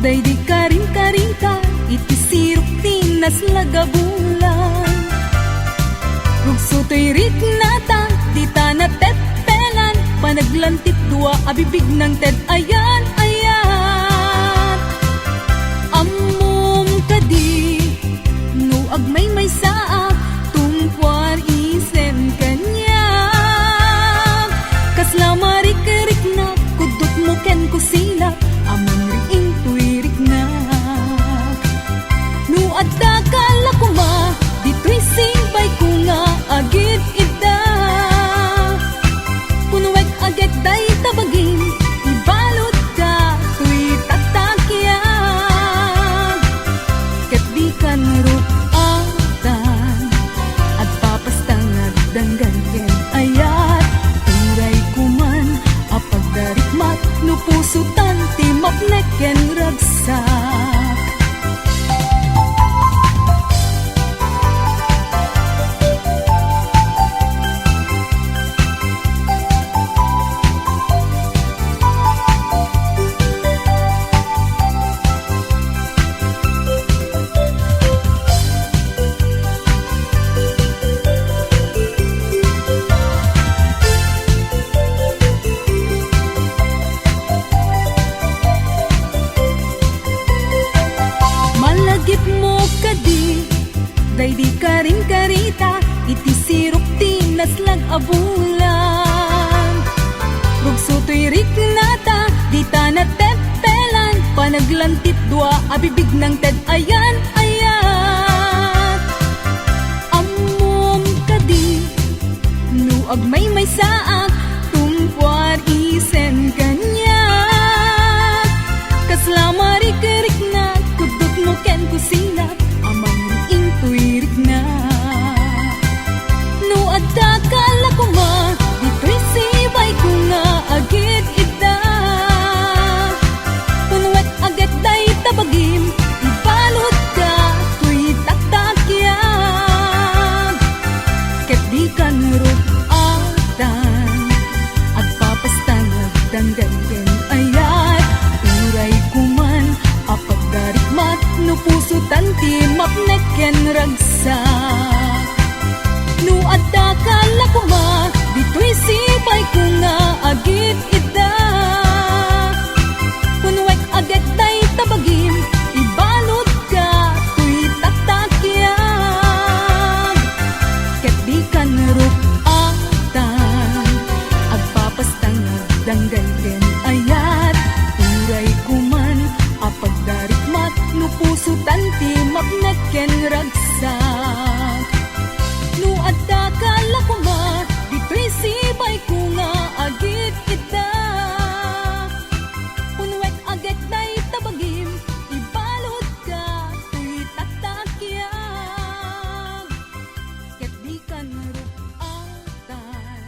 Daydi karing-karingka iti sirok tinas lagabulan. Rugsutoy rit nata di tana tepelan, panaglantip dua abibig ng ted ayan ayan. Ammom kadi no agmay may saa tungkwar isen kanya. Kasla marik-rik na kudot mo ken kusila amang riing tuirik na. No adda kala kuma dito'y simbay ko nga agit ida. Punuwek agit day tabagin ibalot ka tuy tatakyan. Ket di kan rupatan at papastang at danggan ken ayat. Turay kuman apag darikmat no pusutan timap neken ragsak. Daydi karing-karita iti sirok tinas lag abulan. Rugsutoy rik nata di tana tepelan, panaglantip dua abibig ng ted ayan ayan. Ammom kadi no agmay may saak tungkwar isen kanya. Kasla marik-rik na kudot mo ken kusilap amang riing tuirik na. No adda kala kuma dito'y sibay ko nga agit ida. Punwet agad day tabagim ibalot ka tuy tatakyan. Ket di kan rupatan at papastang agdanggan ken ayat. Turay kuman apag darikmat no pusutan timap neken ragsak. No adda kala kuma dito'y sibay ko nga agit ida. Punwek agad day tabagim ibalot ka tuy tatakyan. Ket di kan rupatan agpapastang agdanggan ken ayat. Turay kuman apag darikmat no pusutan timap neken ragsak. No adda kala kuma dito'y sibay ko nga agit ida. Punwek agad day tabagim ibalot ka tuy tatakyan. Ket di kan rupatan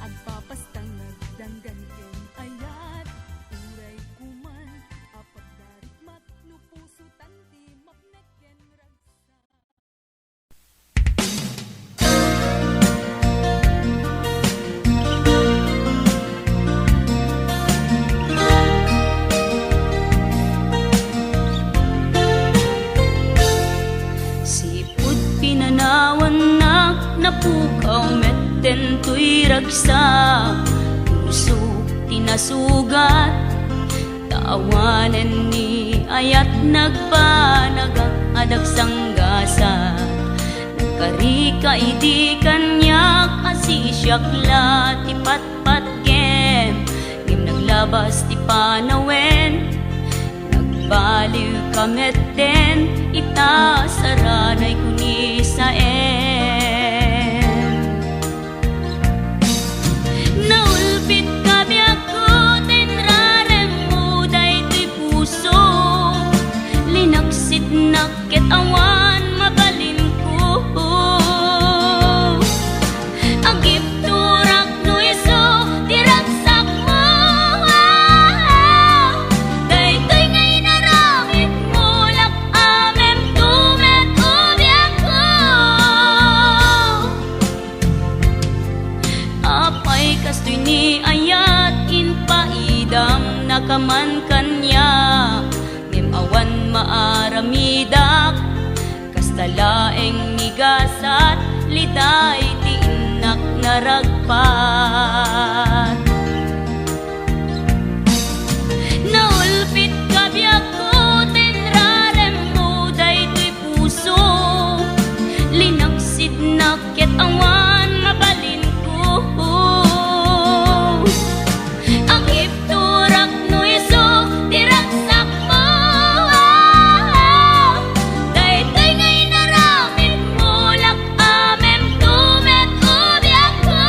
agpapastang agdanggan ken ayat. Turay kuman apag darikmat no pusutan timap neken ragsak. Sipud pinanawan na napukaw metten tuy ragsak. Puso tinasugat taawanan ni ayat nagpanagak adag sanggasat. Nagkarika iti kanyak asisyakla ti patpat gem. Ngim naglabas ti panawen nagbaliw kametten ita saranay kuni sa naulpit kami ako tenrarem mo daytoy puso. Linaksit nakit awan mabalin ko. Agip turak no iso diragsak mo. Daytoy ngay naramit mo lak amem tumet ubiak ko. Apay kastoy ni ayat in paidam nakaman kanya. maaramidak, kastalaeng migasat, liday tiinak naragpat. Naulpit kabiyak ko, tinrarem mo daytoy puso, linaksid naket awan mabalin ko. Ang ipturak no iso, tiraksak mo, daytoy ngay naramin mo, lak amem tumet ubiyak ko.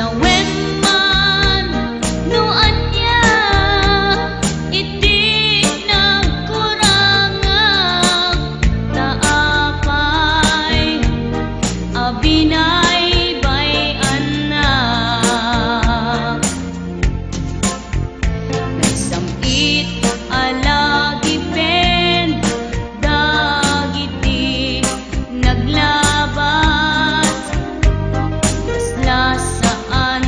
Nawen man no anya iti nagkurangan taapay abinay bayan na nagsamit alagi pen dagiti naglabas lasaan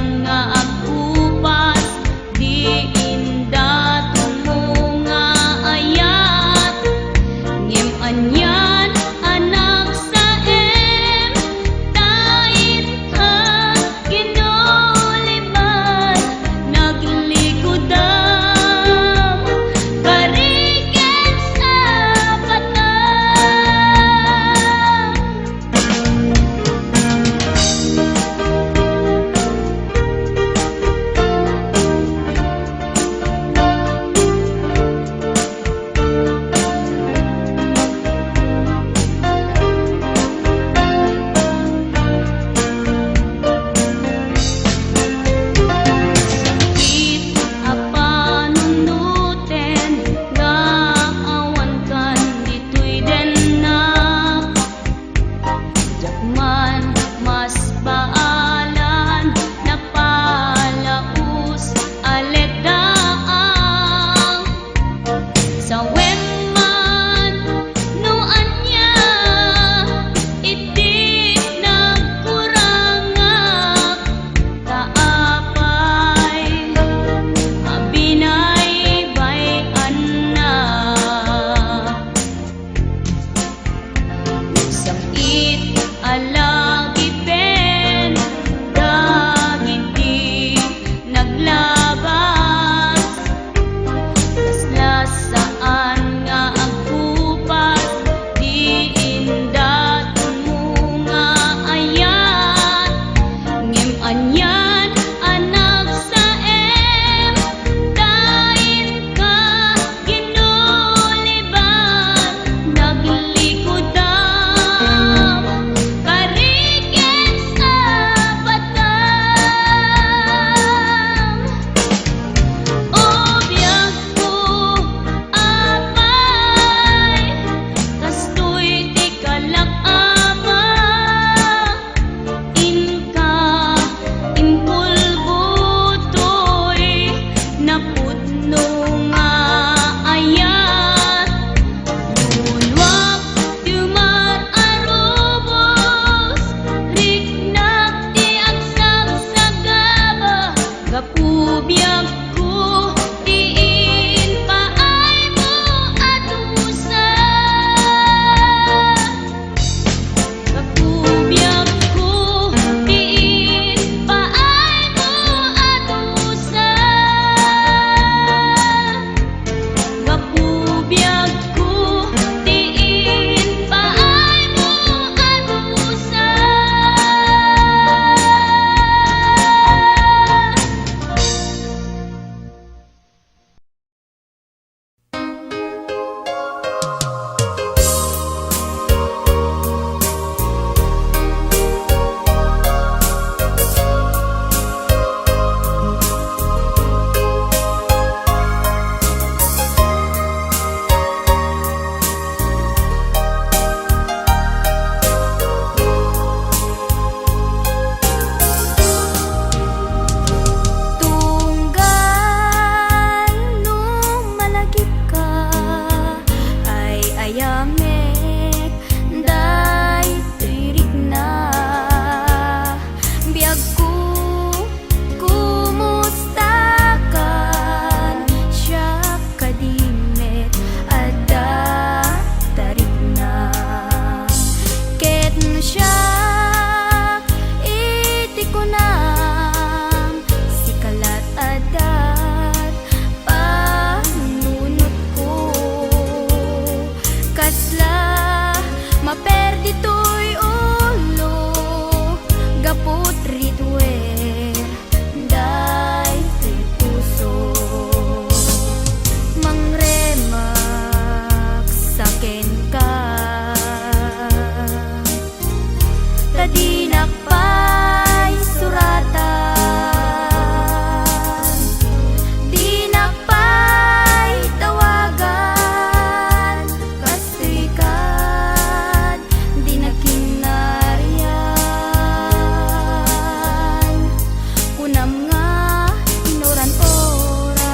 kunam nga inuran oras,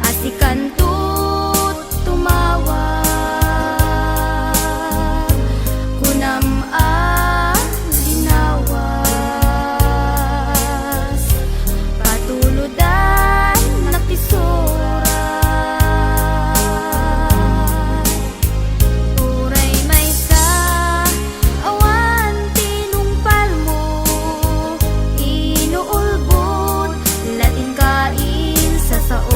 asikan tut tumawag, kunam linawas, patuludan naktisoras. Uray may sa awan tinumpal mo, inuulbod latin kain sa sao.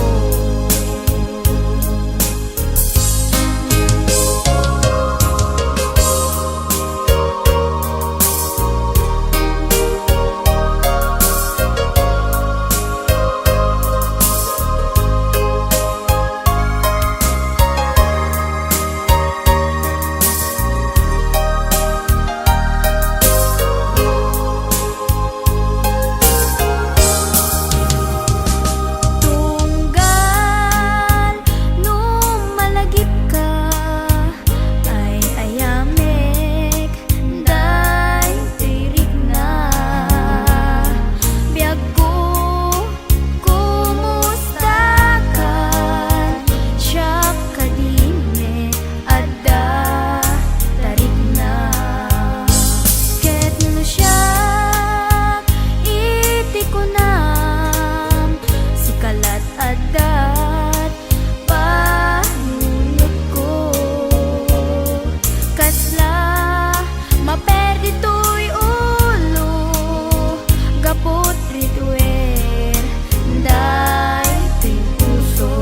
Tunggal nung malagip ka ay ayamek, day tirik na biyag ko, kumusta ka? Siya kadime adda tarik na, ket no siya iti kunam, si kalat adat panunod ko, kasla maperdi to'y ulo, gapot ritwer day to'y puso,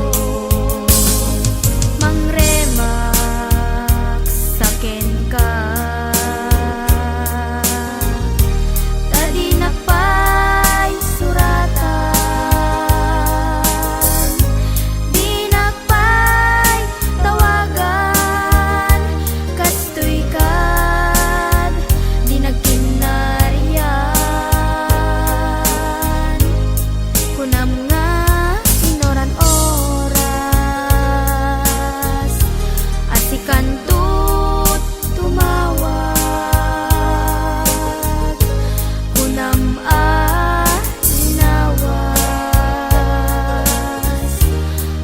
mangremak saken ka, tadi nakpay suratan, di nakpay tawagan, kastoy kad di nagkinarian, kunam nga inoran oras, asikan tut tumawag, kunam linawas,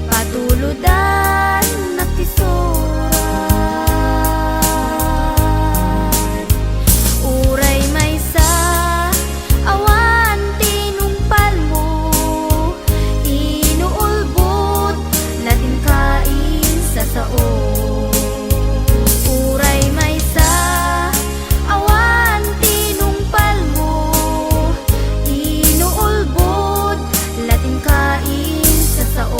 patuludan naktisoran. Uray may sa awan tinumpal mo, inuulbod latin kain sa sao. Uray may sa awan tinumpal mo, inuulbod latin kain sa sao.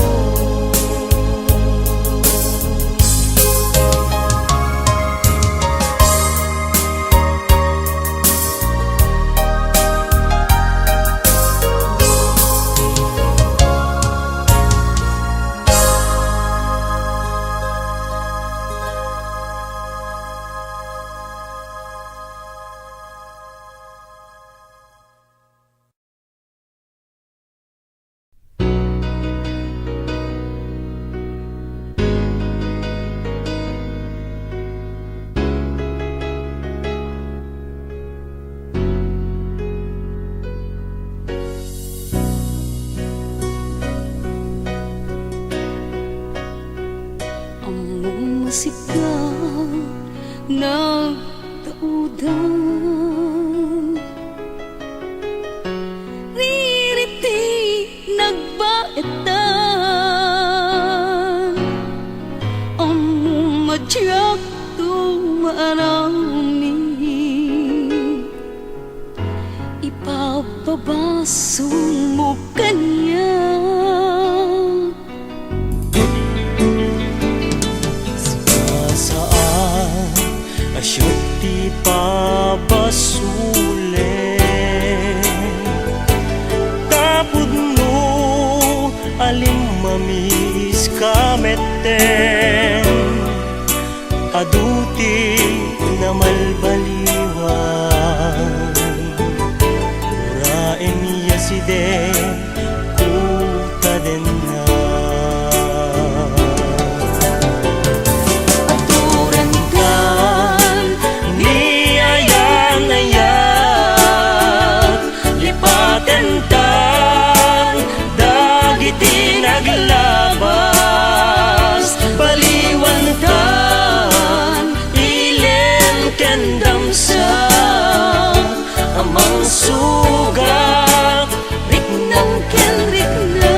Among masigaw nagtaudan, ririti nagbaetan, among madyak tumarami, ipapabasong mo kanya. Saan asyot ti pabasule, tapod mo aling mamis kameten, aduti na malbaliwan, uraen niya si de kuta den na. Aturan kan ni ayan-ayan, sugat, Riknang ken riknang.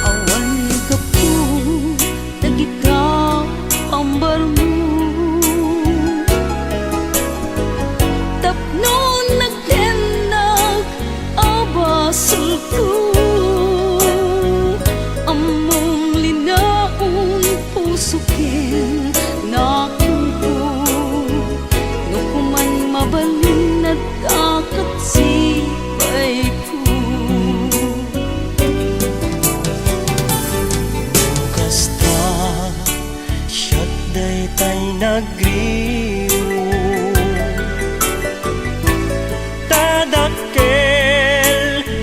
Awan ka po, nagita ambar mo. Tapnon nagtenag abasol ko. Among linaon puso ken nakuko. No kuman mabalin nagkakat sipay ko. kasta siyat daytay nagriyo. Tadakkel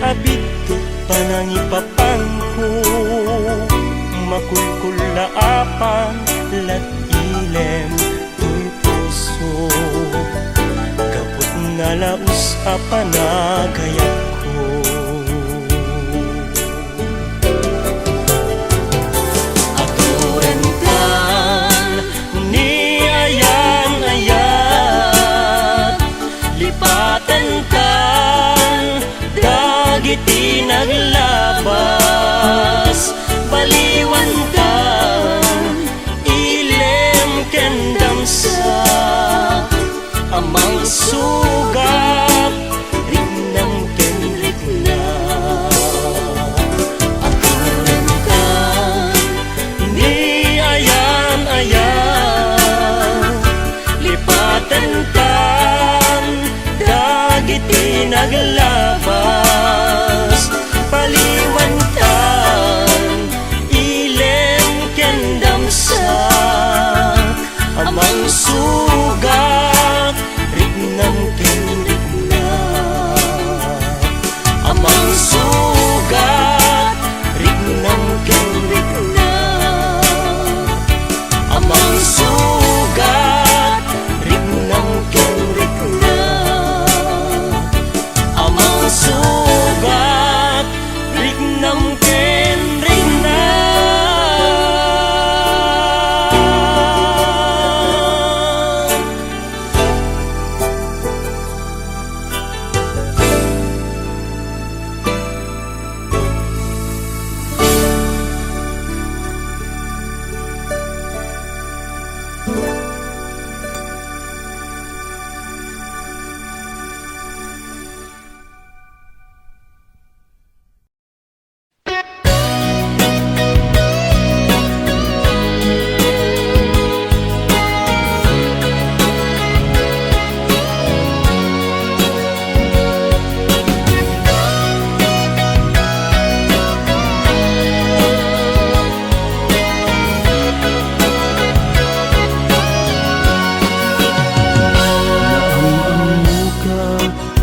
abito panangipapangko, makulkulaapan lat ilem tuy puso. Kaput nga laus apanagayak ko. Aturan kan ni ayan-ayan, lipatan kan dagiti naglabas. Baliwan kan ilem ken damsa, amang sugat riknang ken riknang. Aturan kan ni ayan-ayan, lipatan kan dagiti naglabas. Baliwan kan ilem ken damsa, amang sugat riknang ken riknang. Amang sugat riknang ken riknang. Amang sugat riknang ken riknang. Amang sugat riknang ken riknang.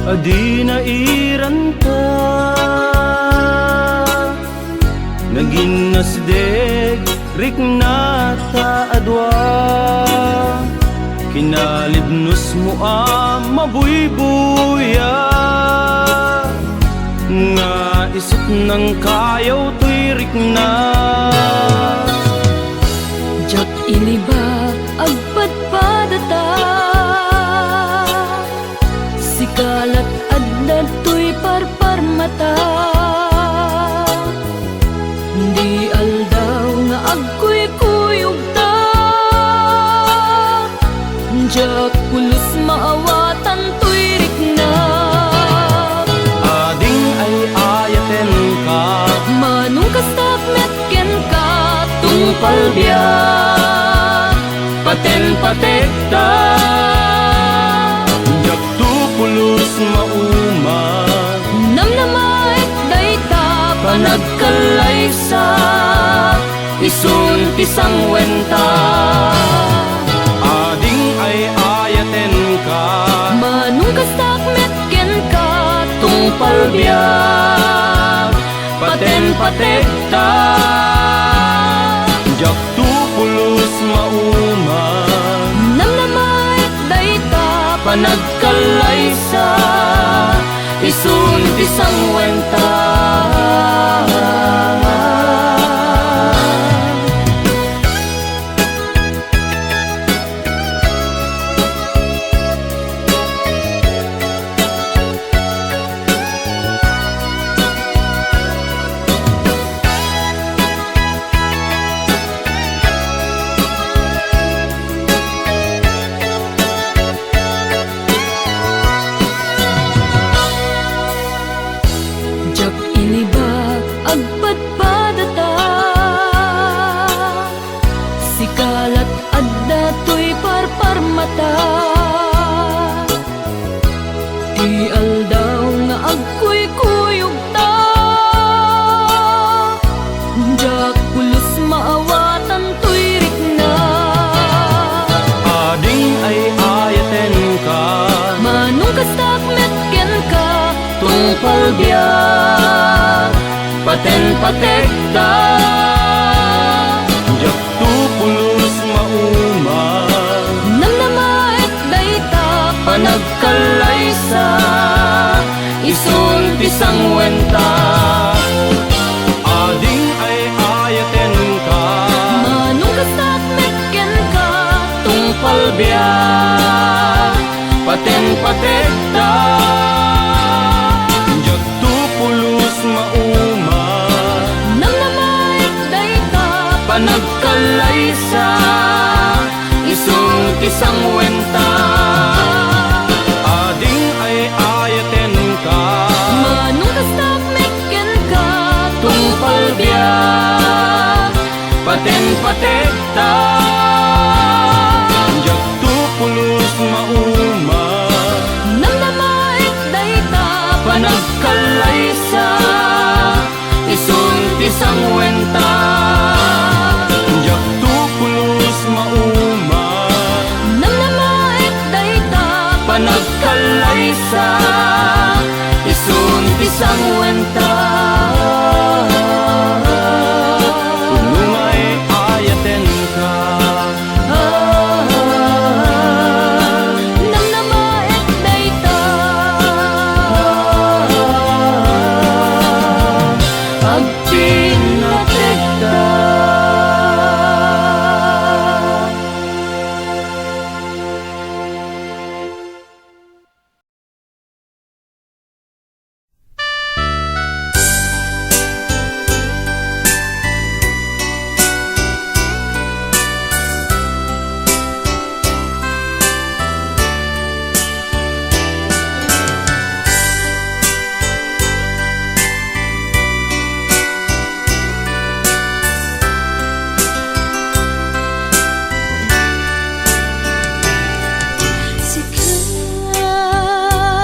Adi na iranta, naging nasdeg rikna ta adwa. Kinalibnos mo mabuybuya, nga isip ng kayaw to'y rikna. Jak iniba agpadpadata, sikalat adlad to'y parparmata. Hindi aldaw nga agkuy-kuyog ta, jak pulos maawatan to'y rikna. Ading ay ayaten ka, Manong kastak metken ka, tungpal biyak, paten-patekta. Jak tupulos maumag, namnamait dayta panagkalaysa, isun tisang wenta. Ading ay ayaten ka, Manung kastak metken ka, tungpal biyak, paten patekta. Jak tu pulus mauman, namnamait dayta, panagkalaysa, isun tisang wenta. jak inibak agpadpadata, sikalat adda to'y parparmata. Di aldaw nga agkuy-kuyog ta, jak pulos maawatan to'y rikna. Ading ay ayaten ka, Manung kastak metken ka, tungpal biyak, paten patekta. Jak tu pulus mauman, namnamait dayta, panagkalaysa, isun tisang wenta. Ading ay ayaten ka, Manung kastak metken ka, tungpal biyak, paten patekta. Jak tu pulus mauman, namnamait dayta, panagkalaysa, isun tisang wenta. Ading ay ayaten ka, Manung kastak metken ka, tungpal biyak, paten patekta. Jak tu pulus mauman, namnamait dayta, panagkalaysa, isun tisang wenta. Jak tu pulus mauman, namnamait dayta, panagkalaysa, isun tisang wenta. Kung ay ayaten ka, namnamait dayta, agpinatekta.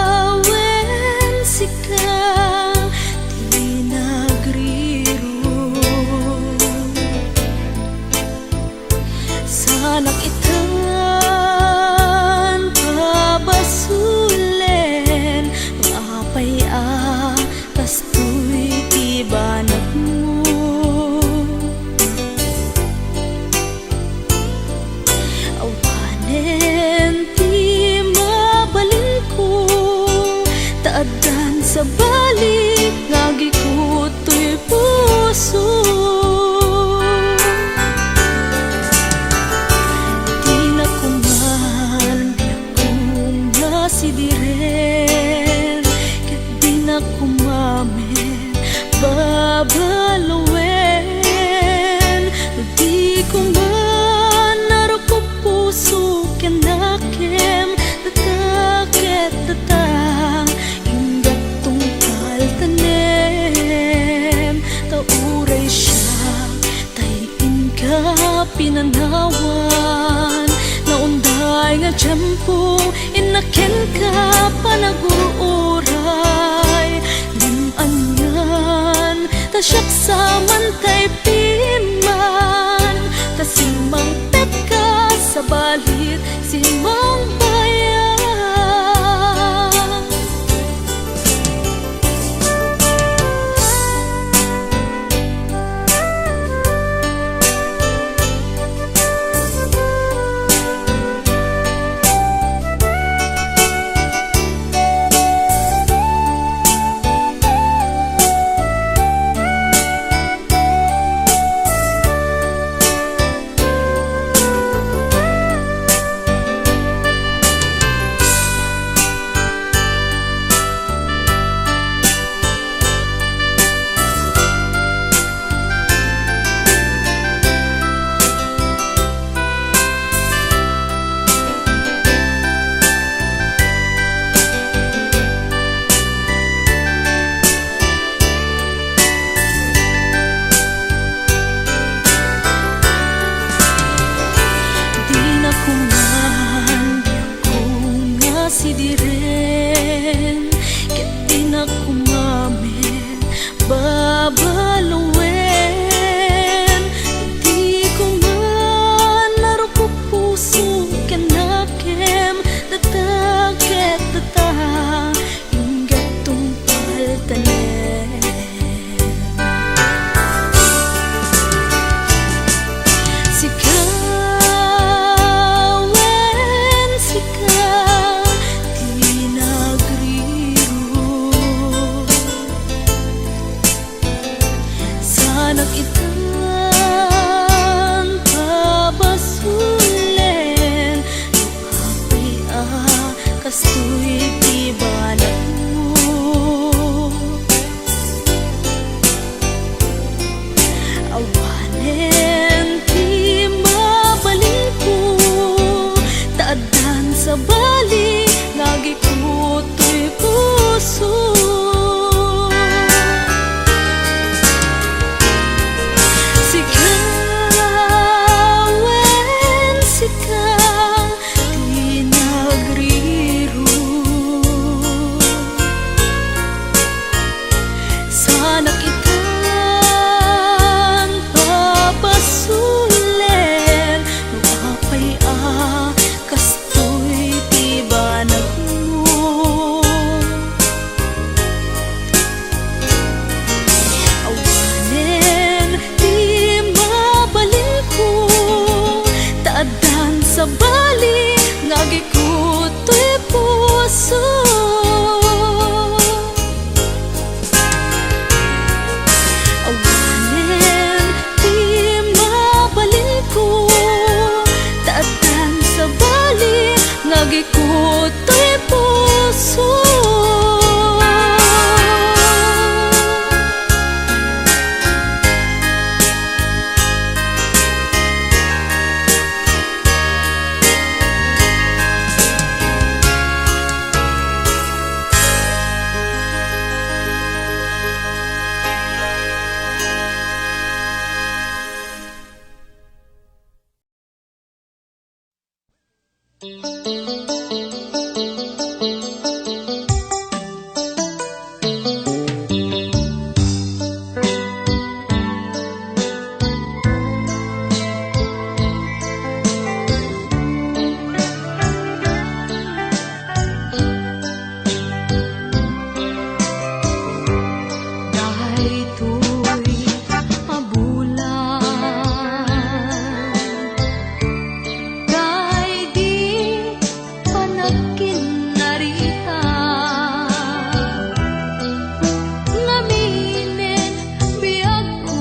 Sikawen sika di nagriro, sanak itan pabasulen, mapay tas tuy ibanag mo. Awanen ti mabalin ko, taadan sa balik, ngagi ko to'y puso. Di na kuman, kung nasidiren, kat di na kumamen, babaluwen. Di kuman, naroko puso kenakem, tataket tatang, ingat tungkal tanem, tauray siya, tayin ka pinanawan, naunday nga tiyempo, inaken ka panagururay, lim anyan, tasyak sa mantay pima. Dahito'y mabulan, dahil di pa nagkinarita, ngaminin biyag ko,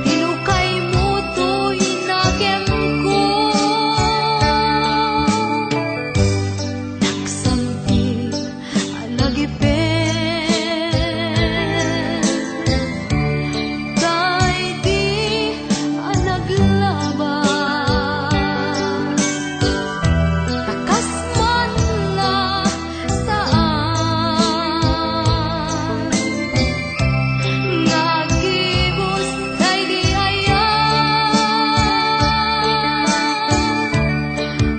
hinukay mo to'y nagyam ko, nagsampi alagipin, dahil di naglabas, takas man lang saan, nagibos dahil di ayan,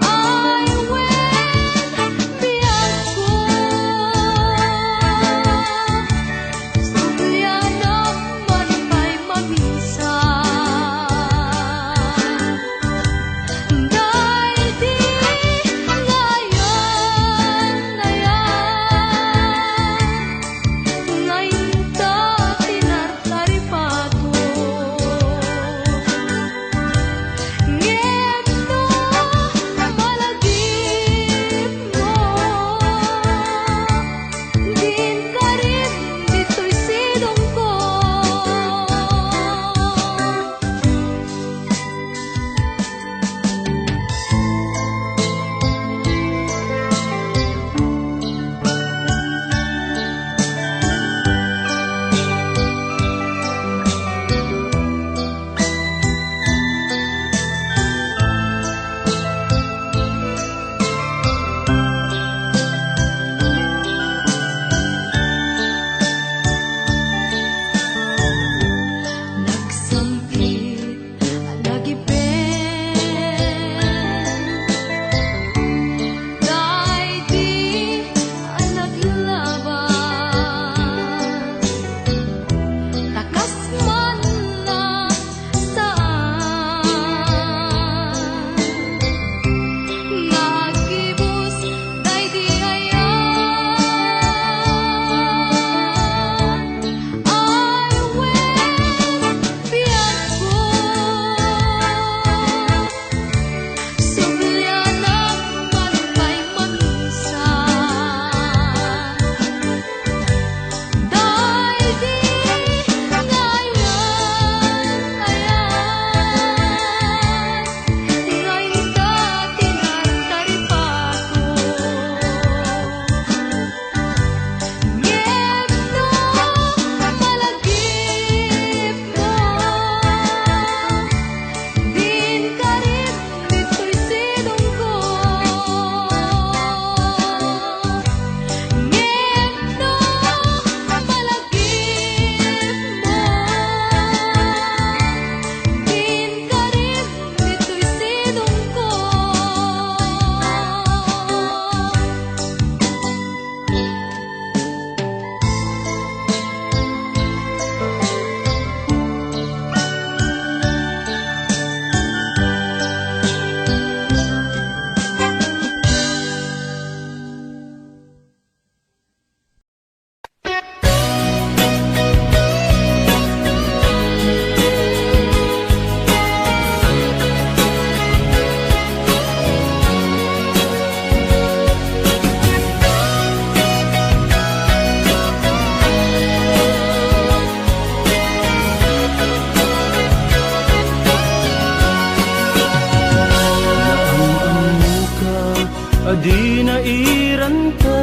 ay wen biyag ko, sugya naman pa'y maminsan, dahil di ngayon ta tinartaripato, ngeno malagip mo, din ka rin dito'y sidong ko. Nagsampit alagipin, dahil di naglabas, takas man lang saan, nagibos dahil di ayan, ay wen biyag ko, sugya naman pa'y maminsan, dahil di ngayon ta tinartaripato, ngeno malagip mo, din ka rin dito'y sidong ko, ngeno malagip mo, din ka rin dito'y sidong ko. Adi na iranta,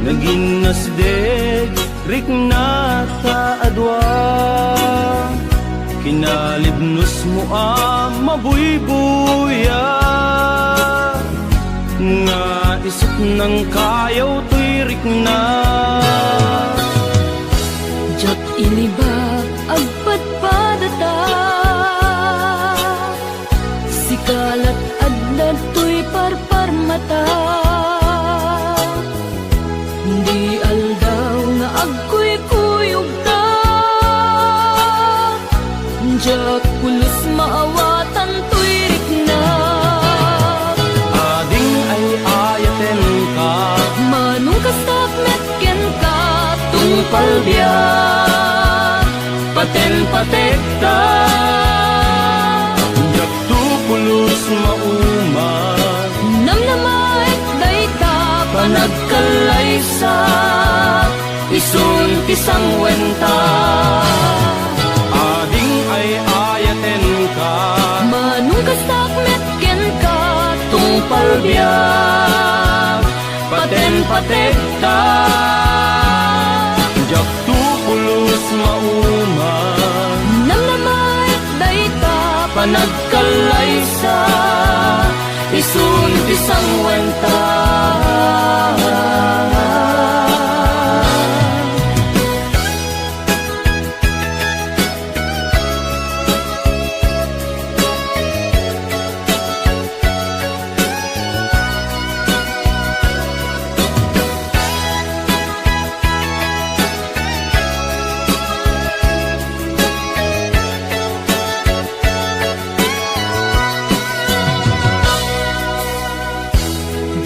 naging nasdeg rik na taadwa, kinalibnos mo mabuybuya, nga isip ng kayaw to'y rik na. Diyak iniba agpadpadata, Jak pulos maawatan to'y rikna. Ading ay ayaten ka, Manong kastak metken ka, tungpal biyak, paten patekta. Jak tu pulos mauma, namnamait dayta, panagkalaysa, isun tisang wenta. Ading ay ayaten ka, manong kastak metken ka, tungpal biyak, paten patekta. Jak tu pulos mauma, namnamait dayta, panagkalaysa, isun tisang wenta.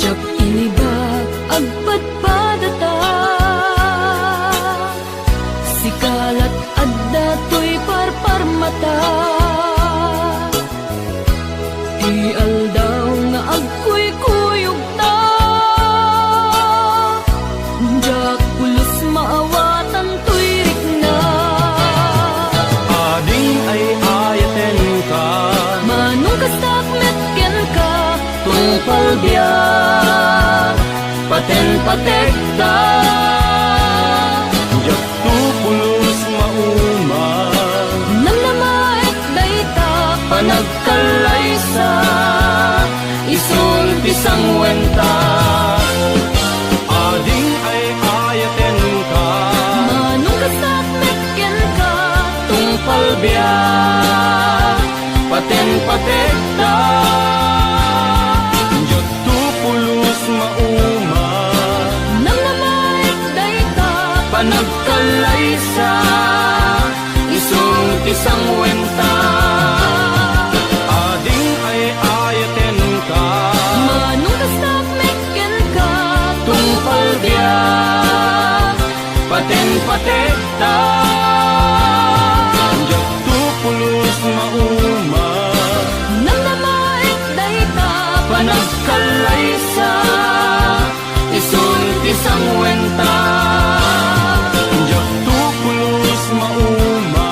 Jak inibak agpadpadata, sikalat adda to'y parparmata. Di aldaw nga agkuy-kuyog ta, jak pulos maawatan to'y rikna. Ading ay ayaten ka, Manong kastak metken ka, tungpal biyak, paten patekta. Jak tu pulos mauma, namnamait dayta, panagkalaysa, isun tisang wenta. Ading ay ayaten ka, manong kastak metken ka, tungpal biyak, paten patekta. Jak tu pulos mauma, namnamait dayta, panagkalaysa, isun tisang wenta. Ading ay ayaten ka, manong kastak metken ka, tungpal biyak, paten patekta. Jak tu pulos mauma, namnamait dayta, panagkalaysa, isun tisang wenta. Jak tu pulos mauma,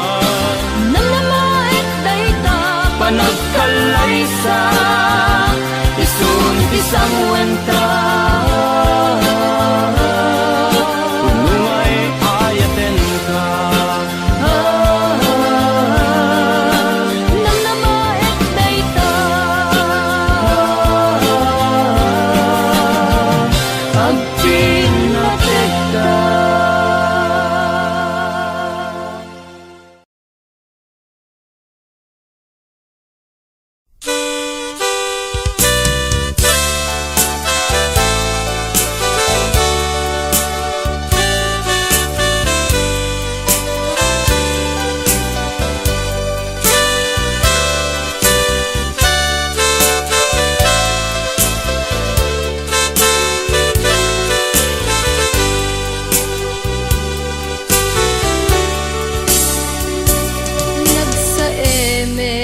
namnamait dayta, panagkalaysa, isun tisang wenta. Kung ay ayaten ka, namnamait dayta, agpinatekta.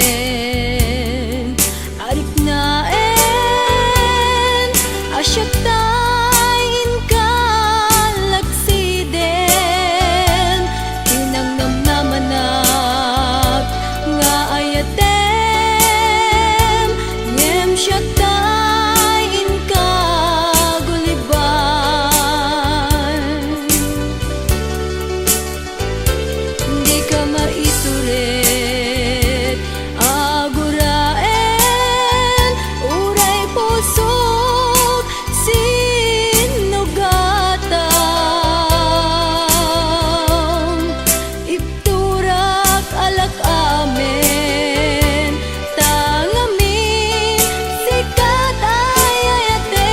nagsaemen, ariknaen, asyatayin ka, lagsiden, tinangnamnamanak, nga ayatem, ngem syatayin ka, guliban. Di ka maiturit, aguraen, uray pusok, sinugatan. Ipturak alak amen, tangamin, sikat ay ayaten.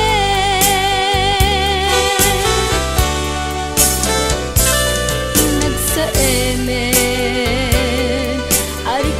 Nagsaemen, arik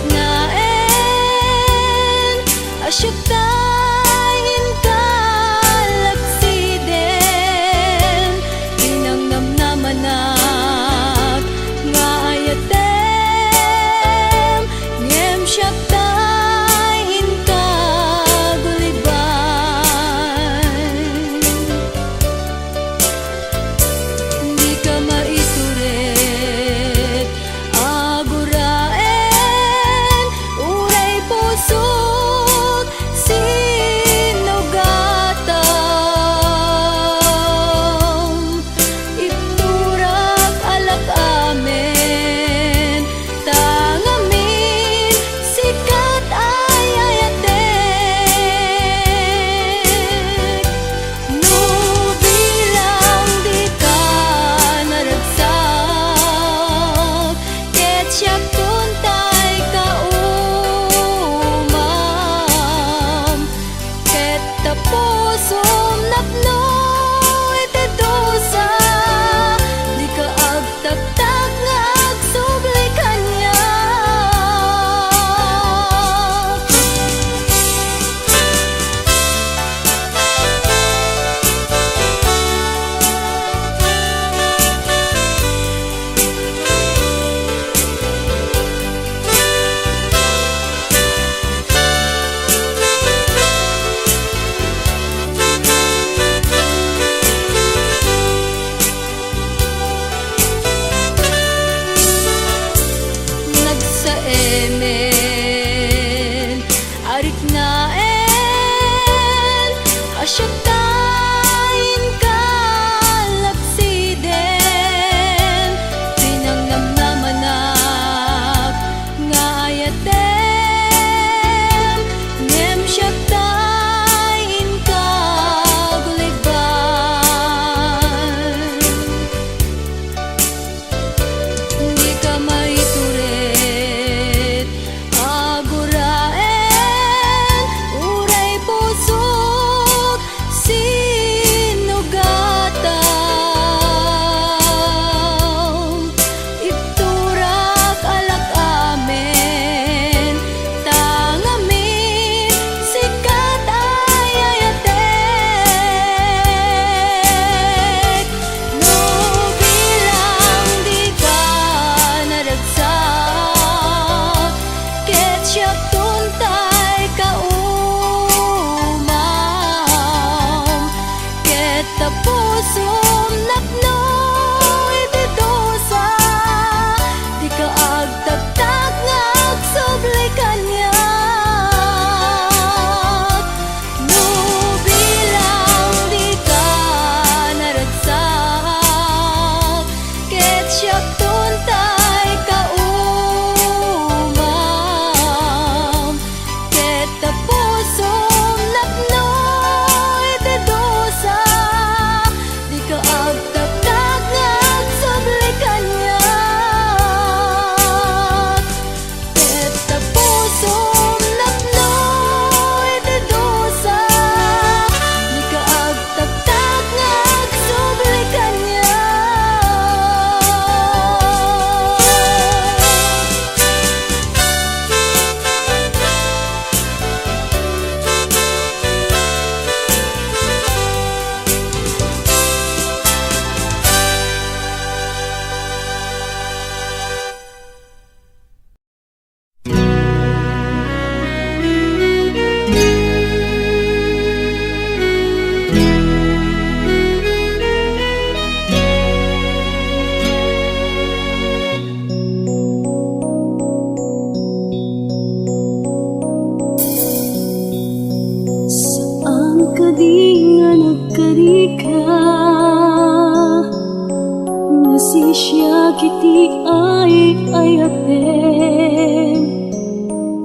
ay ayaten,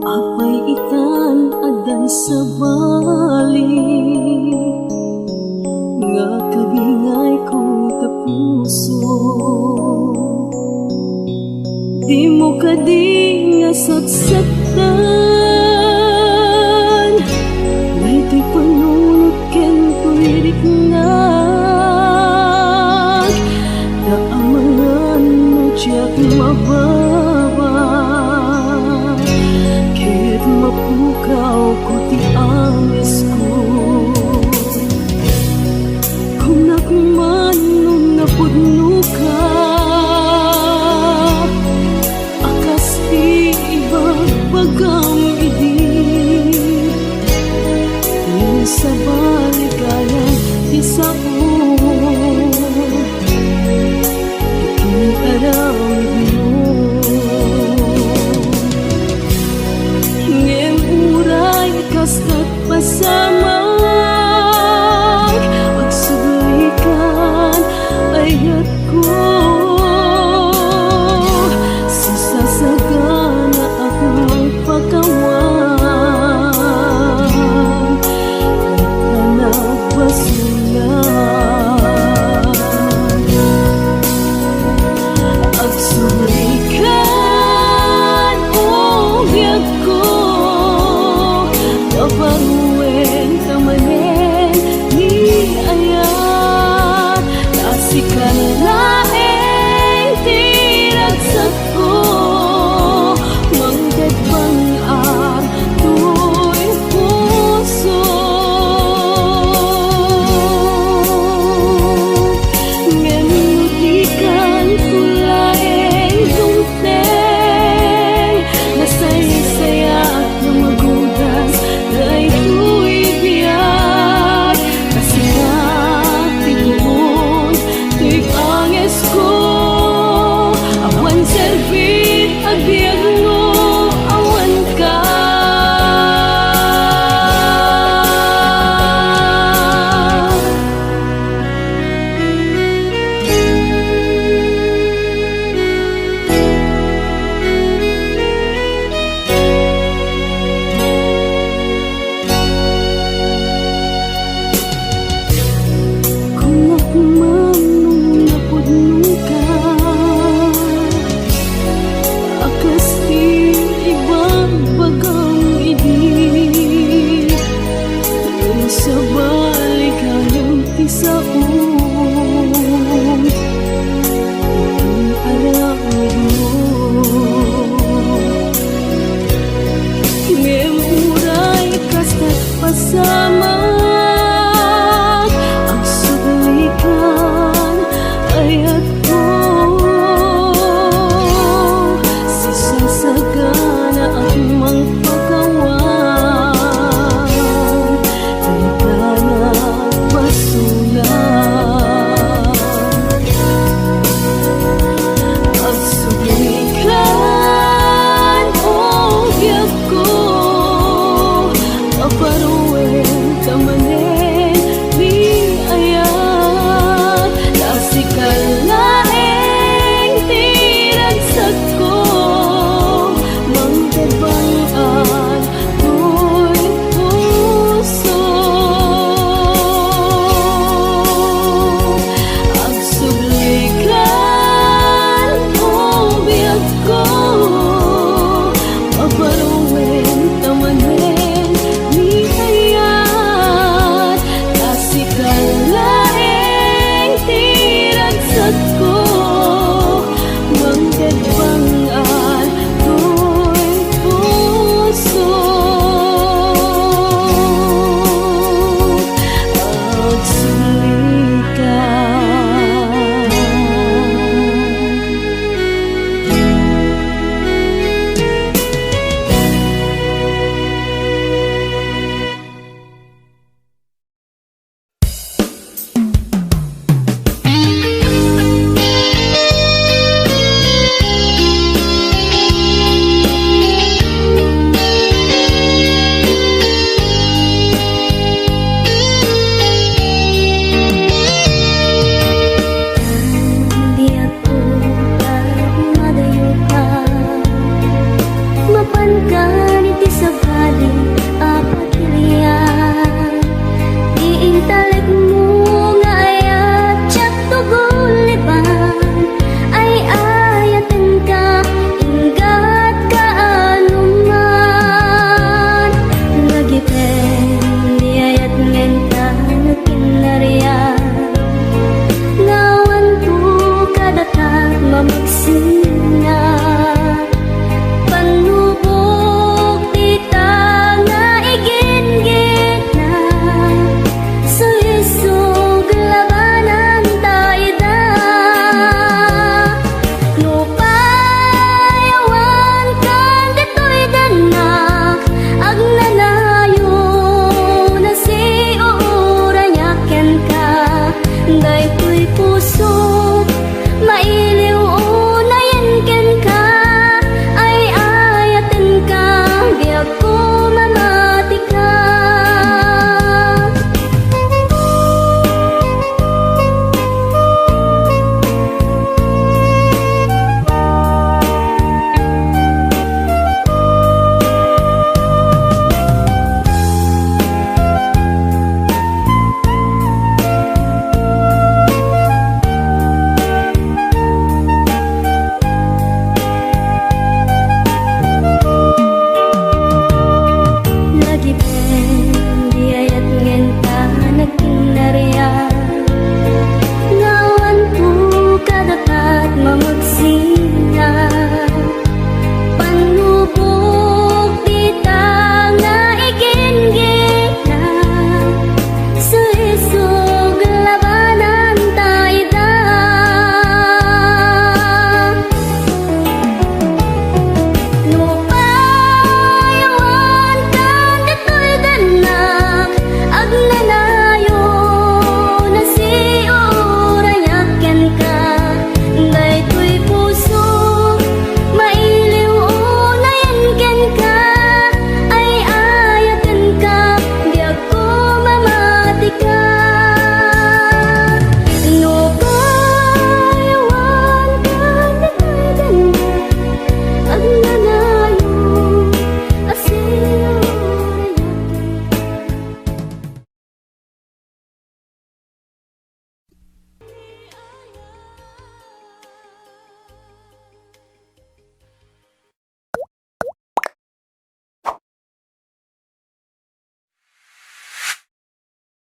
apay itan adan sa bali, nga kabingay ko tapuso. Di mo kadi nga saksaktan, ngay to'y panunod ken tuwirik na, daamangan mo tiyak mababa, kahit mapukaw ko ti angis ko. Kung nakman nung napudno ka,